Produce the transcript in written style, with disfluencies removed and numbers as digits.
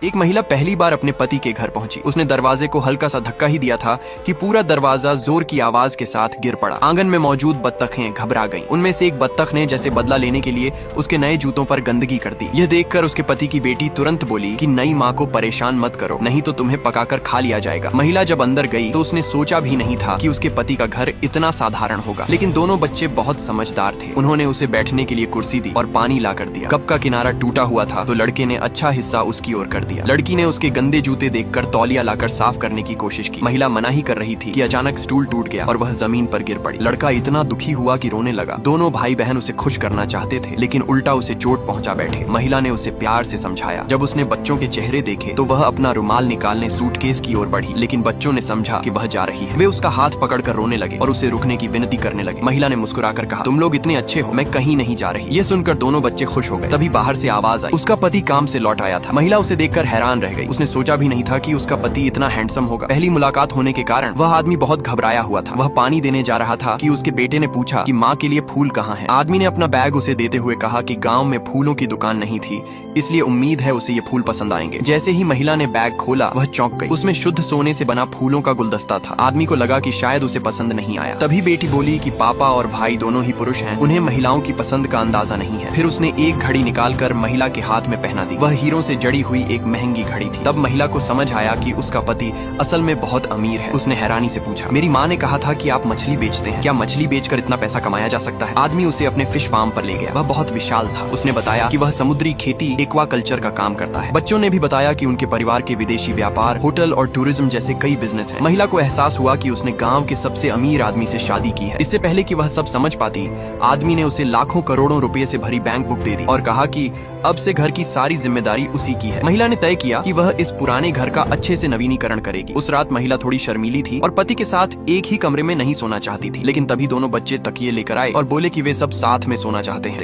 एक महिला पहली बार अपने पति के घर पहुंची। उसने दरवाजे को हल्का सा धक्का ही दिया था कि पूरा दरवाजा जोर की आवाज के साथ गिर पड़ा। आंगन में मौजूद बत्तखें घबरा गईं। उनमें से एक बत्तख ने जैसे बदला लेने के लिए उसके नए जूतों पर गंदगी कर दी। यह देखकर उसके पति की बेटी तुरंत बोली कि नई माँ को परेशान मत करो, नहीं तो तुम्हें पकाकर खा लिया जाएगा। महिला जब अंदर गई तो उसने सोचा भी नहीं था कि उसके पति का घर इतना साधारण होगा। लेकिन दोनों बच्चे बहुत समझदार थे। उन्होंने उसे बैठने के लिए कुर्सी दी और पानी ला कर दिया। कप का किनारा टूटा हुआ था तो लड़के ने अच्छा हिस्सा उसकी ओर कर दिया। लड़की ने उसके गंदे जूते देखकर तौलिया लाकर साफ करने की कोशिश की। महिला मना ही कर रही थी कि अचानक स्टूल टूट गया और वह जमीन पर गिर पड़ी। लड़का इतना दुखी हुआ कि रोने लगा। दोनों भाई बहन उसे खुश करना चाहते थे, लेकिन उल्टा उसे चोट पहुंचा बैठे। महिला ने उसे प्यार से समझाया। जब उसने बच्चों के चेहरे देखे तो वह अपना रुमाल निकालने सूटकेस की ओर बढ़ी, लेकिन बच्चों ने समझा कि वह जा रही है। वे उसका हाथ पकड़कर रोने लगे और उसे रुकने की विनती करने लगे। महिला ने मुस्कुराकर कहा, तुम लोग इतने अच्छे हो, मैं कहीं नहीं जा रही। ये सुनकर दोनों बच्चे खुश हो गए। तभी बाहर से आवाज आई। उसका पति काम से लौट आया था। महिला उसे देखकर हैरान रह गई। उसने सोचा भी नहीं था कि उसका पति इतना हैंडसम होगा। पहली मुलाकात होने के कारण वह आदमी बहुत घबराया हुआ था। वह पानी देने जा रहा था कि उसके बेटे ने पूछा कि माँ के लिए फूल कहाँ हैं। आदमी ने अपना बैग उसे देते हुए कहा कि गांव में फूलों की दुकान नहीं थी, इसलिए उम्मीद है उसे ये फूल पसंद आएंगे। जैसे ही महिला ने बैग खोला वह चौंक गई। उसमें शुद्ध सोने से बना फूलों का गुलदस्ता था। आदमी को लगा कि शायद उसे पसंद नहीं आया। तभी बेटी बोली कि पापा और भाई दोनों ही पुरुष हैं, उन्हें महिलाओं की पसंद का अंदाजा नहीं है। फिर उसने एक घड़ी निकालकर महिला के हाथ में पहना दी। वह हीरों से जड़ी हुई एक महंगी घड़ी थी। तब महिला को समझ आया कि उसका पति असल में बहुत अमीर है। उसने हैरानी से पूछा, मेरी माँ ने कहा था कि आप मछली बेचते हैं, क्या मछली बेचकर इतना पैसा कमाया जा सकता है? आदमी उसे अपने फिश फार्म पर ले गया। वह बहुत विशाल था। उसने बताया कि वह समुद्री खेती एक्वा कल्चर का काम करता है। बच्चों ने भी बताया कि उनके परिवार के विदेशी व्यापार, होटल और टूरिज्म जैसे कई बिजनेस हैं। महिला को एहसास हुआ कि उसने गांव के सबसे अमीर आदमी से शादी की है। इससे पहले कि वह सब समझ पाती, आदमी ने उसे लाखों करोड़ों रुपए से भरी बैंक बुक दे दी और कहा कि अब से घर की सारी जिम्मेदारी उसी की है। महिला ने तय किया कि वह इस पुराने घर का अच्छे से नवीनीकरण करेगी। उस रात महिला थोड़ी शर्मीली थी और पति के साथ एक ही कमरे में नहीं सोना चाहती थी। लेकिन तभी दोनों बच्चे तकिए लेकर आए और बोले कि वे सब साथ में सोना चाहते हैं।